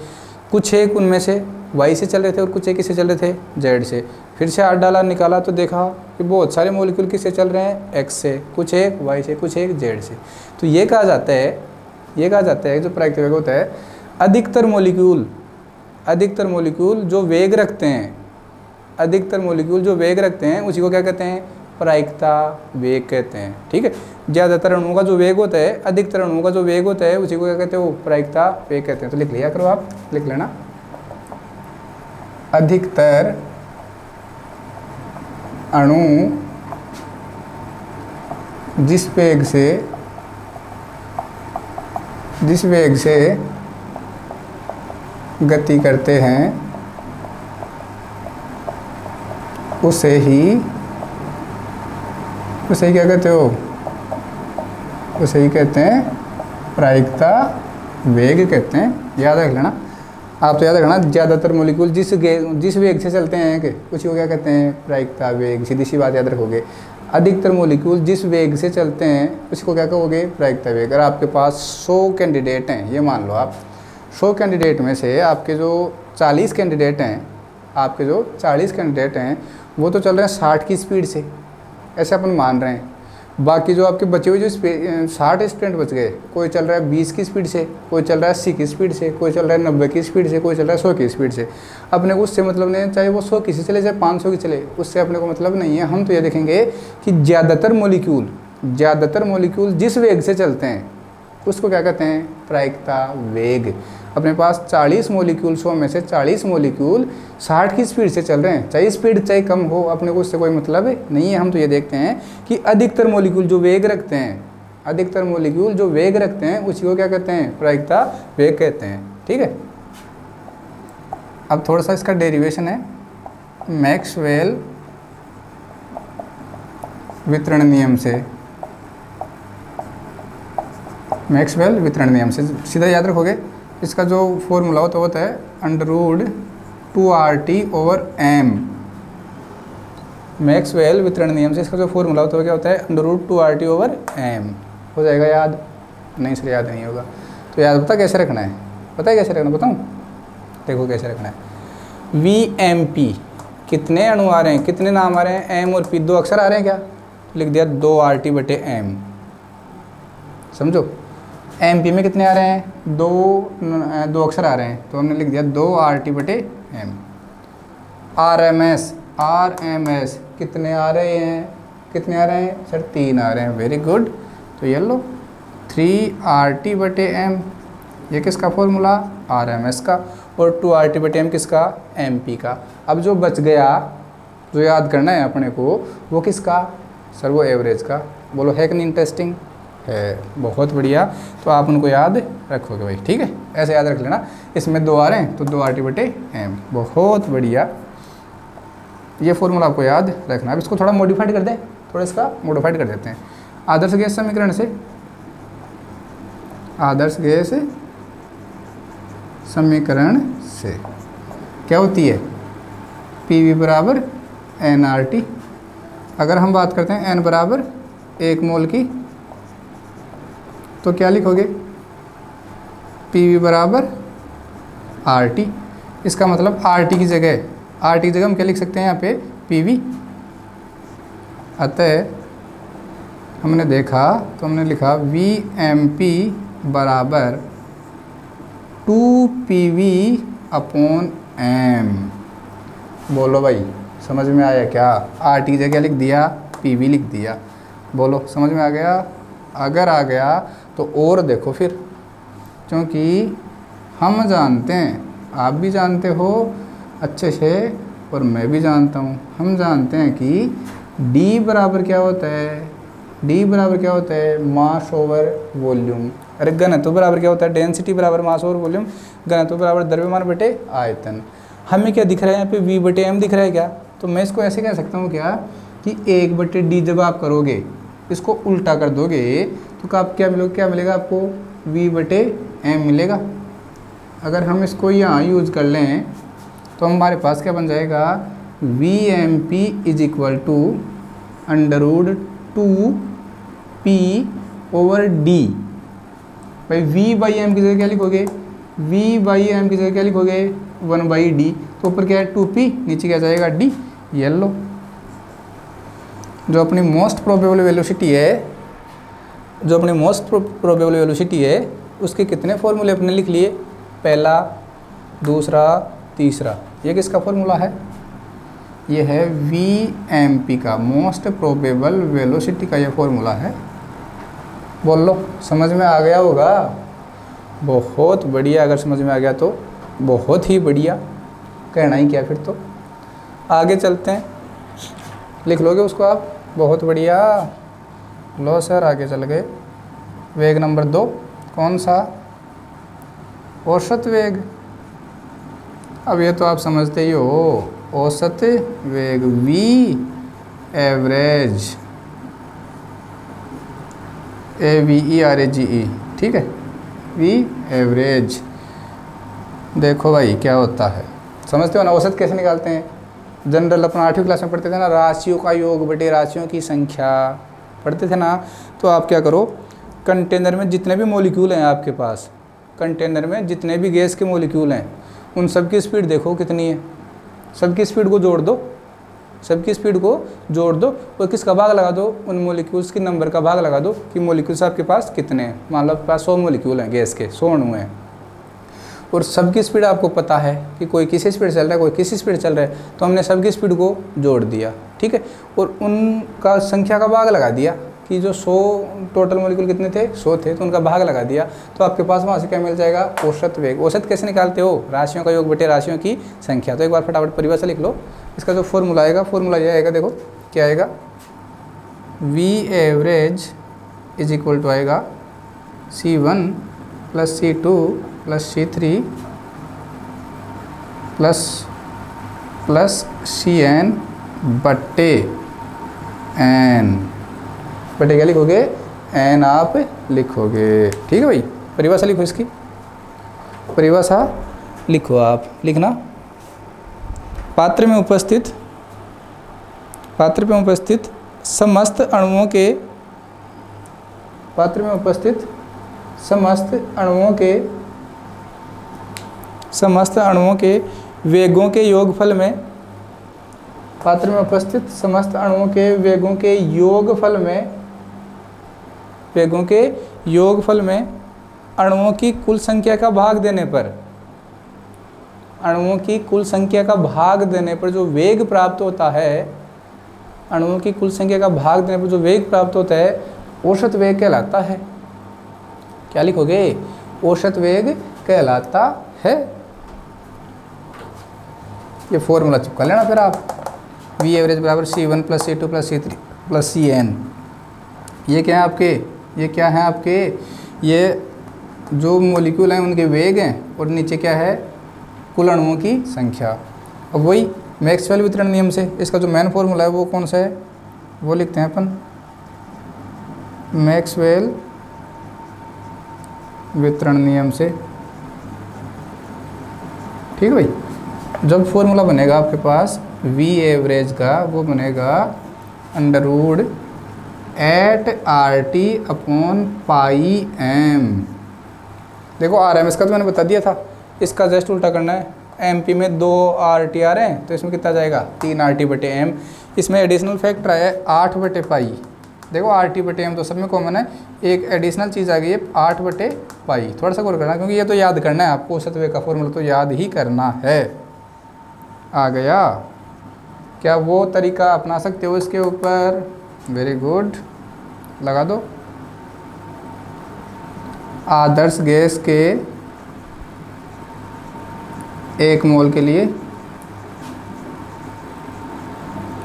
कुछ एक उनमें से y से चल रहे थे और कुछ एक किससे चल रहे थे? z से। फिर से हाथ डाला, निकाला तो देखा कि बहुत सारे मॉलिक्यूल किससे चल रहे हैं? x से, कुछ एक y से, कुछ एक z से। तो ये कहा जाता है, ये कहा जाता है जो प्रायिकता वेग होता है, अधिकतर मॉलिक्यूल जो वेग रखते हैं, अधिकतर मॉलिक्यूल जो वेग रखते हैं उसी को क्या कहते हैं? प्रायिकता वेग कहते हैं। ठीक है, ज़्यादातर अणुओं का जो वेग होता है, अधिकतर अणुओं का जो वेग होता है, उसी को क्या कहते हैं, वो प्रायिकता वेग कहते हैं। तो लिख लिया करो, आप लिख लेना, अधिकतर अणु जिस वेग से गति करते हैं उसे ही क्या कहते हो, उसे ही कहते हैं प्रायिकता वेग कहते हैं। याद रख लेना, आप तो याद रखना, ज़्यादातर मॉलिक्यूल जिस वेग से चलते हैं कि उसी को क्या कहते हैं, प्रायिकता वेग। सीधी सी बात याद रखोगे, अधिकतर मॉलिक्यूल जिस वेग से चलते हैं उसी को क्या कहोगे, प्रायिकता वेग। अगर आपके पास 100 कैंडिडेट हैं, ये मान लो आप 100 कैंडिडेट में से आपके जो 40 कैंडिडेट हैं वो तो चल रहे हैं 60 की स्पीड से, ऐसे अपन मान रहे हैं। बाकी जो आपके बचे हुए जो 60 स्टूडेंट बच गए, कोई चल रहा है 20 की स्पीड से, कोई चल रहा है 80 की स्पीड से, कोई चल रहा है 90 की स्पीड से, कोई चल रहा है 100 की स्पीड से। अपने को उससे मतलब नहीं है, चाहे वो 100 की से चले, चाहे 500 की चले, उससे अपने को मतलब नहीं है। हम तो ये देखेंगे कि ज़्यादातर मॉलिक्यूल जिस वेग से चलते हैं उसको क्या कहते हैं, प्रायिकता वेग। अपने पास 40 मॉलिक्यूल, 100 में से 40 मॉलिक्यूल 60 की स्पीड से चल रहे हैं, चाहे स्पीड चाहे कम हो, अपने को उससे कोई मतलब नहीं है। हम तो ये देखते हैं कि अधिकतर मॉलिक्यूल जो वेग रखते हैं उसी को क्या कहते हैं, प्रायिकता वेग कहते हैं। ठीक है, अब थोड़ा सा इसका डेरिवेशन है, मैक्सवेल वितरण नियम से सीधा याद रखोगे। इसका जो फॉर्मूला होता है √2RT/m। मैक्सवेल वितरण नियम से इसका जो फॉर्मूला होता है क्या होता है, √2RT/m। हो जाएगा याद? नहीं सर, याद नहीं होगा। तो याद पता कैसे रखना है, पता है कैसे रखना, बताऊँ? देखो कैसे रखना है। VMP कितने अणु आ रहे हैं, कितने नाम आ रहे हैं, M और P 2 अक्षर आ रहे हैं क्या, लिख दिया 2RT/m। समझो, MP में कितने आ रहे हैं, दो अक्षर आ रहे हैं, तो हमने लिख दिया 2RT/m। RMS कितने आ रहे हैं, सर 3 आ रहे हैं, वेरी गुड। तो ये लो 3RT/m, ये किसका फॉर्मूला, RMS का, और 2RT/m किसका, MP का। अब जो बच गया, जो याद करना है अपने को, वो किसका, सर वो एवरेज का। बोलो है कि नहीं, इंटरेस्टिंग है, बहुत बढ़िया। तो आप उनको याद रखोगे भाई, ठीक है, ऐसे याद रख लेना। इसमें 2 आ रहे हैं तो 2RT/m, बहुत बढ़िया। ये फॉर्मूला आपको याद रखना। अब इसको थोड़ा मॉडिफाइड कर दें, थोड़ा इसका मॉडिफाइड कर देते हैं। आदर्श गैस समीकरण से क्या होती है, PV = nRT। अगर हम बात करते हैं n बराबर 1 मोल की, तो क्या लिखोगे, PV = RT। इसका मतलब RT की जगह हम क्या लिख सकते हैं यहाँ पे, PV। अतः हमने देखा तो हमने लिखा VMP = 2PV/m। बोलो भाई, समझ में आया क्या? RT की जगह लिख दिया, PV लिख दिया। बोलो समझ में आ गया? अगर आ गया तो और देखो फिर, क्योंकि हम जानते हैं, आप भी जानते हो अच्छे से और मैं भी जानता हूँ, हम जानते हैं कि D बराबर क्या होता है, मास ओवर वॉल्यूम। अरे घनत्व बराबर क्या होता है, डेंसिटी बराबर मास ओवर वॉल्यूम। घनत्व बराबर द्रव्यमान बटे आयतन। हमें क्या दिख रहा है यहाँ पे, V/m दिख रहा है क्या? तो मैं इसको ऐसे कह सकता हूँ क्या कि 1/d जब आप करोगे, इसको उल्टा कर दोगे तो आप क्या मिलेगा आपको, V/m मिलेगा। अगर हम इसको यहाँ यूज़ कर लें तो हमारे पास क्या बन जाएगा, VMP = √2P/d। भाई V/m की जगह क्या लिखोगे, 1/d। तो ऊपर क्या है 2P, नीचे क्या जाएगा d। ये लो, जो अपनी मोस्ट प्रोबेबल वेलोसिटी है, उसके कितने फॉर्मूले अपने लिख लिए, पहला, दूसरा, तीसरा। ये किसका फॉर्मूला है, ये है VMP का, मोस्ट प्रोबेबल वेलोसिटी का ये फॉर्मूला है। बोल लो, समझ में आ गया होगा? बहुत बढ़िया, अगर समझ में आ गया तो बहुत ही बढ़िया, कहना ही क्या फिर तो। आगे चलते हैं, लिख लोगे उसको आप? बहुत बढ़िया। लो सर, आगे चल गए। वेग नंबर 2 कौन सा? औसत वेग। अब ये तो आप समझते ही हो, औसत वेग v एवरेज, AVERAGE, ठीक है, v एवरेज। देखो भाई क्या होता है, समझते हो ना? औसत कैसे निकालते हैं? जनरल अपना 8वीं क्लास में पढ़ते थे ना, राशियों का योग बटे राशियों की संख्या पढ़ते थे ना। तो आप क्या करो, कंटेनर में जितने भी मॉलिक्यूल हैं आपके पास, कंटेनर में जितने भी गैस के मॉलिक्यूल हैं, उन सब की स्पीड देखो कितनी है, सबकी स्पीड को जोड़ दो, सबकी स्पीड को जोड़ दो और किसका भाग लगा दो? उन मॉलिक्यूल्स की नंबर का भाग लगा दो कि मॉलिक्यूल्स आपके पास कितने हैं। मान लो आपके पास 100 मॉलिक्यूल हैं गैस के, 100 अणु हैं, और सबकी स्पीड आपको पता है कि कोई किसी स्पीड चल रहा है, कोई किसी स्पीड चल रहा है, तो हमने सबकी स्पीड को जोड़ दिया, ठीक है, और उनका संख्या का भाग लगा दिया कि जो 100 टोटल मॉलिक्यूल कितने थे? 100 थे, तो उनका भाग लगा दिया, तो आपके पास वहाँ से क्या मिल जाएगा? औसत वेग। औसत कैसे निकालते हो? राशियों का योग बटे राशियों की संख्या। तो एक बार फटाफट परिभाषा लिख लो। इसका जो फॉर्मूला आएगा, फॉर्मूला ये आएगा, देखो क्या आएगा, v average is equal to आएगा C1 plus C2 plus C3 plus Cn बट्टे n। बटे क्या लिखोगे? n आप लिखोगे, ठीक है भाई। परिभाषा लिखो, इसकी परिभाषा लिखो आप, लिखना। पात्र में उपस्थित समस्त अणुओं के, पात्र में उपस्थित समस्त अणुओं के वेगों के योगफल में, पात्र में उपस्थित समस्त अणुओं के वेगों के योगफल में अणुओं की कुल संख्या का भाग देने पर, अणुओं की कुल संख्या का भाग देने पर जो वेग प्राप्त होता है, अणुओं की कुल संख्या का भाग देने पर जो वेग प्राप्त होता है, औसत वेग कहलाता है। क्या लिखोगे? औसत वेग कहलाता है। ये फॉर्मूला चिपका लेना फिर आप, v एवरेज बराबर C1 plus C2 plus C3 plus Cn। ये क्या है आपके? ये क्या है आपके? ये जो मॉलिक्यूल हैं उनके वेग हैं, और नीचे क्या है? कुल अणुओं की संख्या। अब वही मैक्सवेल वितरण नियम से इसका जो मेन फॉर्मूला है वो कौन सा है? वो लिखते हैं अपन, मैक्सवेल वितरण नियम से, ठीक है भाई। जब फॉर्मूला बनेगा आपके पास v एवरेज का, वो बनेगा under root eight RT upon pi m। देखो RMS का तो मैंने बता दिया था, इसका जस्ट उल्टा करना है। MP में 2 RT आ रहे हैं, तो इसमें कितना जाएगा? 3 RT बटे m। इसमें एडिशनल फैक्टर है 8 बटे पाई। देखो RT बटे m तो सब में कॉमन है, एक एडिशनल चीज़ आ गई है 8 बटे पाई। थोड़ा सा गौर करना, क्योंकि ये तो याद करना है आपको, औसत वेग का फॉर्मूला तो याद ही करना है। आ गया? क्या वो तरीका अपना सकते हो इसके ऊपर? वेरी गुड, लगा दो। आदर्श गैस के 1 मोल के लिए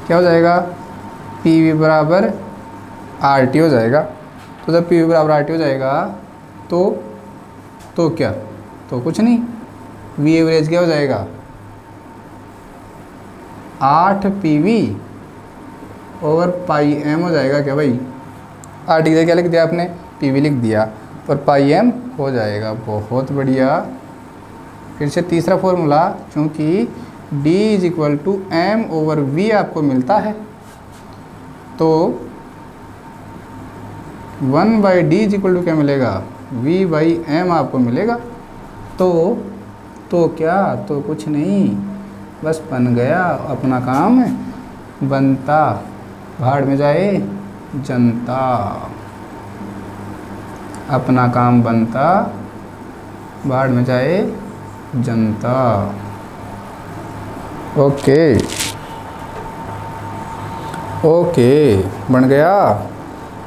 क्या हो जाएगा? PV बराबर RT हो जाएगा। तो जब PV बराबर RT हो जाएगा तो क्या? तो कुछ नहीं, V एवरेज क्या हो जाएगा? 8 PV ओवर पाई m हो जाएगा क्या भाई? RT की जगह क्या लिख दिया आपने? PV लिख दिया, और पाई m हो जाएगा। बहुत बढ़िया। फिर से तीसरा फॉर्मूला, चूँकि D is equal to m over V आपको मिलता है, तो 1 by D is equal to क्या मिलेगा? V बाई m आपको मिलेगा। तो क्या? तो कुछ नहीं, बस बन गया, अपना काम बनता, भाड़ में जाए जनता। अपना काम बनता, भाड़ में जाए जनता। ओके, बन गया।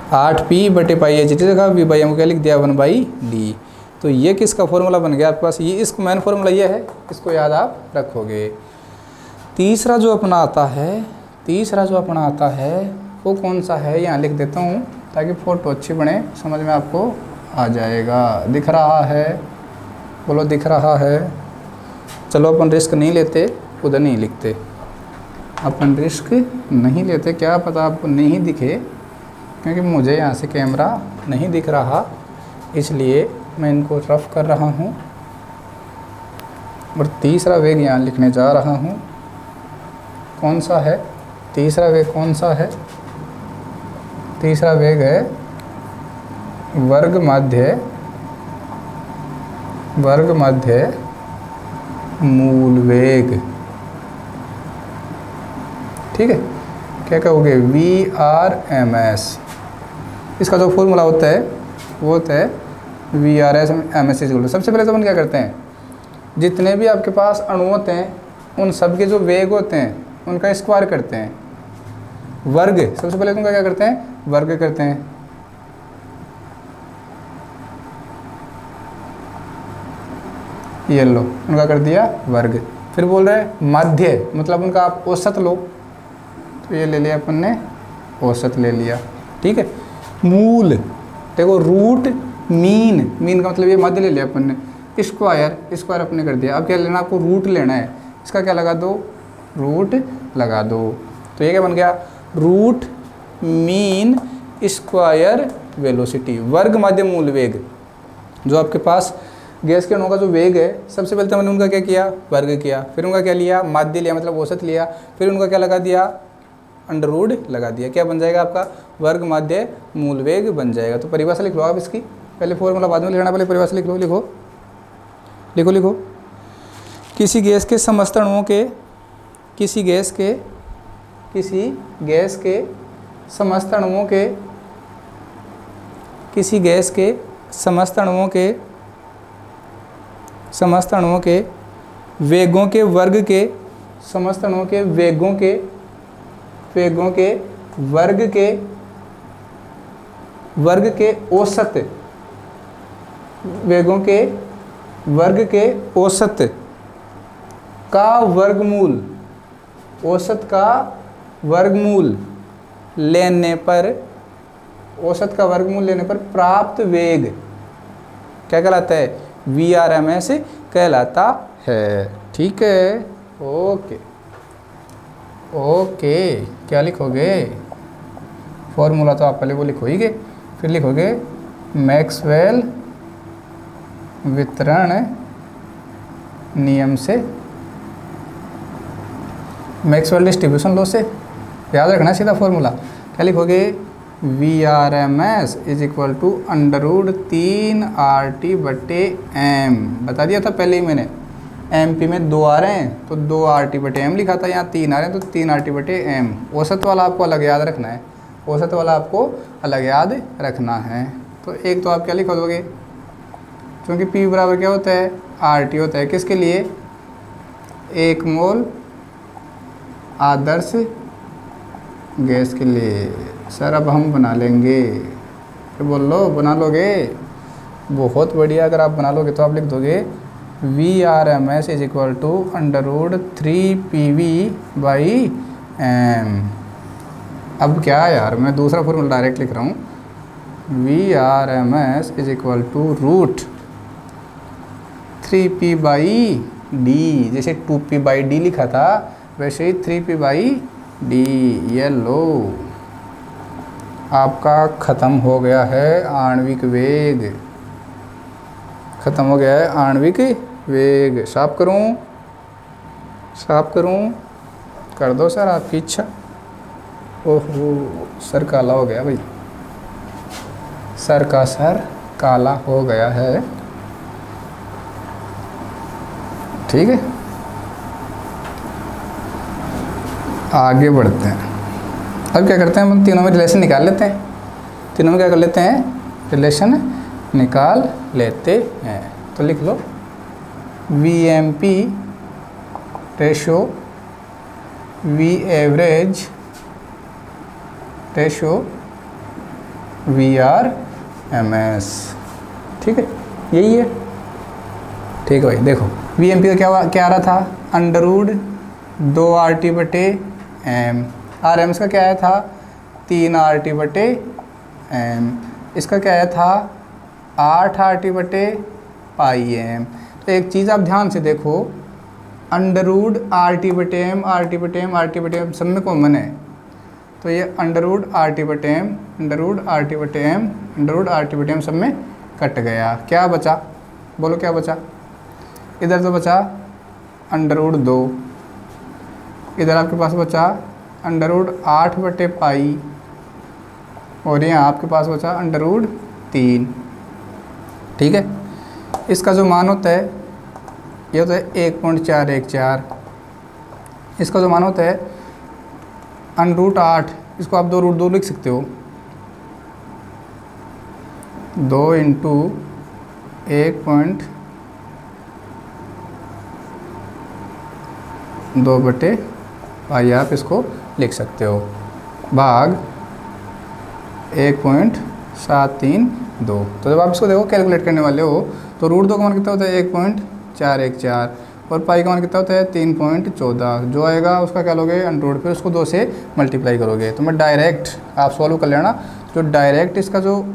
8p/πh जगह v/m को क्या लिख दिया 1/d। तो ये किसका फॉर्मूला बन गया आपके पास, ये इसको मेन फॉर्मूला ये है, इसको याद आप रखोगे। तीसरा जो अपना आता है वो कौन सा है, यहाँ लिख देता हूँ ताकि फ़ोटो अच्छी बने, समझ में आपको आ जाएगा। दिख रहा है, बोलो दिख रहा है। चलो अपन रिस्क नहीं लेते, उधर नहीं लिखते, अपन रिस्क नहीं लेते, क्या पता आपको नहीं दिखे, क्योंकि मुझे यहाँ से कैमरा नहीं दिख रहा, इसलिए मैं इनको रफ कर रहा हूँ। और तीसरा वेग यहाँ लिखने जा रहा हूँ, कौन सा है तीसरा वेग, कौन सा है तीसरा वेग, है वर्ग मध्य मूल वेग। ठीक है, क्या कहोगे VRMS। इसका जो फॉर्मूला होता है वो होता है VRMS। सबसे पहले तो अपन क्या करते हैं, जितने भी आपके पास अणु होते हैं उन सब के जो वेग होते हैं उनका स्क्वायर करते हैं, वर्ग। सबसे पहले उनका क्या करते हैं, वर्ग करते हैं। ये लो, उनका कर दिया वर्ग। फिर बोल रहे हैं मध्य, मतलब उनका आप औसत लो, तो ये ले लिया अपन ने, औसत ले लिया। ठीक है, मूल देखो, रूट मीन का मतलब ये मध्य ले लिया अपन ने। स्क्वायर अपने कर दिया। अब क्या लेना, आपको रूट लेना है, इसका क्या लगा दो, रूट लगा दो। तो ये क्या बन गया, रूट मीन स्क्वायर वेलोसिटी, वर्ग मध्य मूल वेग। जो आपके पास गैस के अणुओं का जो वेग है, सबसे पहले तो मैंने उनका क्या किया, वर्ग किया, फिर उनका क्या लिया, माध्य लिया, मतलब औसत लिया, फिर उनका क्या लगा दिया, अंडर रूट लगा दिया। क्या बन जाएगा आपका, वर्ग मध्य मूल वेग बन जाएगा। तो परिभाषा लिख लो आप इसकी, पहले फॉर्मूला बाद में लिखना, पहले परिभाषा लिख लो। लिखो किसी गैस के समस्त अणुओं के समस्त अणुओं के वेगों के वर्ग के औसत, वेगों के वर्ग के औसत का वर्गमूल, औसत का वर्गमूल लेने पर प्राप्त वेग क्या कहलाता है, VRMS कहलाता है। ठीक है, ओके। क्या लिखोगे, फॉर्मूला तो आप पहले वो लिखोगे, फिर लिखोगे मैक्सवेल वितरण नियम से, मैक्सवेल डिस्ट्रीब्यूशन लॉ से, याद रखना सीधा फॉर्मूला। क्या लिखोगे, VRMS = √3RT/m। बता दिया था पहले ही मैंने, MP में 2 आ रहे हैं तो 2RT/m लिखा था, यहाँ 3 आ रहे हैं तो 3RT/m। औसत वाला आपको अलग याद रखना है, तो एक तो आप क्या लिख दोगे, क्योंकि P बराबर क्या होता है, RT होता है, किसके लिए, 1 मोल आदर्श गैस के लिए। सर अब हम बना लेंगे, फिर बोल लो, बना लोगे, बहुत बढ़िया। अगर आप बना लोगे तो आप लिख दोगे VRMS = √3PV/m। अब क्या यार, मैं दूसरा फॉर्मूला डायरेक्ट लिख रहा हूँ, VRMS = √3P/d। जैसे 2P/d लिखा था, वैसे ही 3P/d। ये लो, आपका ख़त्म हो गया है आणविक वेग, साफ करूं, कर दो सर, आपकी इच्छा। ओहो, सर काला हो गया भाई, सर काला हो गया है। ठीक है, आगे बढ़ते हैं। अब क्या करते हैं, हम तीनों में रिलेशन निकाल लेते हैं। तीनों में क्या कर लेते हैं, रिलेशन निकाल लेते हैं। तो लिख लो VMP ratio V average ratio VRMS। ठीक है, यही है। ठीक है भाई, देखो VMP का क्या आ रहा था, अंडर रूट 2RT/m। RMS का क्या आया था, 3RT/m। इसका क्या आया था, 8RT/m। तो एक चीज़ आप ध्यान से देखो, अंडर रूट RT/m सब में कॉमन है, तो ये अंडर रूट RT/m सब में कट गया। क्या बचा, बोलो क्या बचा, इधर तो बचा अंडर रूट 2, इधर आपके पास बचा अंडर रूट 8/पाई, और यहाँ आपके पास बचा अंडर रूट 3। ठीक है, इसका जो मान होता है ये होता है 1.414। इसका जो मान होता है अंडर रूट 8, इसको आप 2√2 लिख सकते हो, 2 × 1.2/पाई आप इसको लिख सकते हो, भाग 1.732। तो जब आप इसको देखो कैलकुलेट करने वाले हो तो √2 का मान कितना होता है 1.414, और पाई का मान कितना होता है 3.14। जो आएगा उसका क्या लोगे अंडर रूट, फिर उसको 2 से मल्टीप्लाई करोगे। तो मैं डायरेक्ट आप सॉल्व कर लेना, जो डायरेक्ट इसका जो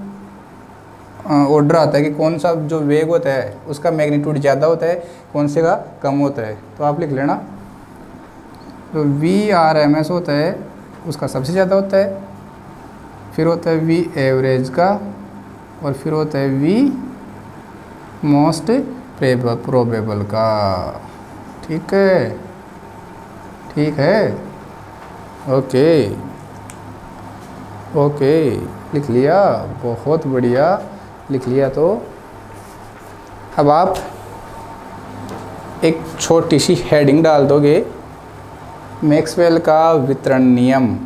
ऑर्डर आता है कि कौन सा जो वेग होता है उसका मैग्नीट्यूड ज़्यादा होता है, कौन से का कम होता है, तो आप लिख लेना जो VRMS होता है उसका सबसे ज़्यादा होता है, फिर होता है V एवरेज का, और फिर होता है V मोस्ट प्रोबेबल का। ठीक है, ठीक है, ओके ओके, लिख लिया, बहुत बढ़िया लिख लिया। तो अब आप एक छोटी सी हेडिंग डाल दोगे, मैक्सवेल का वितरण नियम,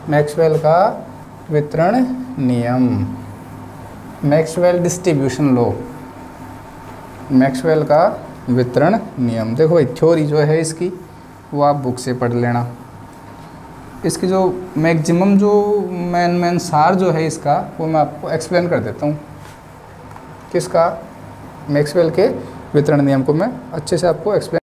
मैक्सवेल का वितरण नियम, मैक्सवेल डिस्ट्रीब्यूशन लॉ, मैक्सवेल का वितरण नियम। देखो भाई थ्योरी जो है इसकी वो आप बुक से पढ़ लेना, इसकी जो मैक्सिमम जो मेन सार जो है इसका वो मैं आपको एक्सप्लेन कर देता हूँ। किसका, मैक्सवेल के वितरण नियम को मैं अच्छे से आपको एक्सप्लेन